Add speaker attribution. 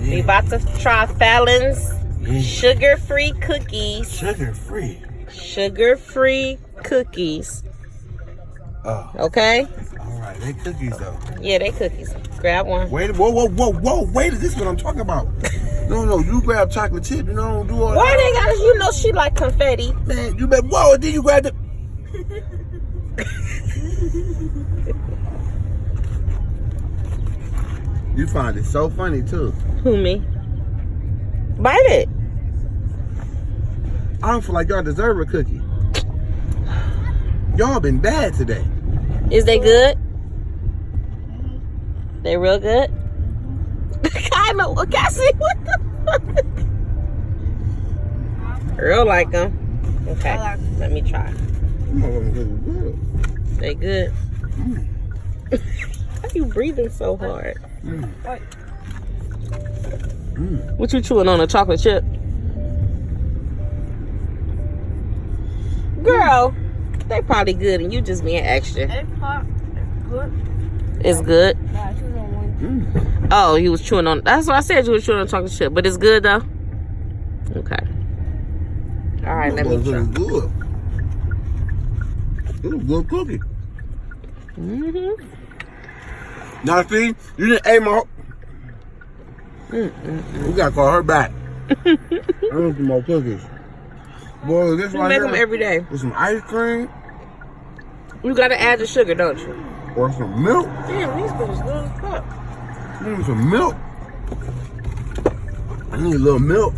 Speaker 1: We about to try Fallon's sugar-free cookies.
Speaker 2: Sugar-free?
Speaker 1: Sugar-free cookies.
Speaker 2: Oh.
Speaker 1: Okay?
Speaker 2: All right, they cookies though.
Speaker 1: Yeah, they cookies. Grab one.
Speaker 2: Wait, whoa. Wait, this is what I'm talking about. No, you grab chocolate chip. You know, don't do all that.
Speaker 1: Why they got, you know she like confetti.
Speaker 2: Man, you bet, whoa, then you grab the... You find it so funny too.
Speaker 1: Who, me? Bite it.
Speaker 2: I don't feel like y'all deserve a cookie. Y'all been bad today.
Speaker 1: Is they good? They real good? I know. Cassie, what the fuck? Earl like them. Okay, let me try. They good. Why you breathing so hard? What you chewing on, a chocolate chip? Girl, they probably good and you just being extra. It's good. Oh, you was chewing on. That's what I said. You was chewing on chocolate chip, but it's good though. Okay. All right, let me try.
Speaker 2: Good. It's a good cookie. Now see, you didn't aim my. We gotta call her back. I want some more cookies. Boy, this
Speaker 1: You
Speaker 2: right
Speaker 1: make
Speaker 2: here,
Speaker 1: them every day.
Speaker 2: with some ice cream
Speaker 1: You gotta add the sugar, don't you?
Speaker 2: or some milk.
Speaker 1: Damn, these bitches good as fuck.
Speaker 2: I need some milk. I need a little milk.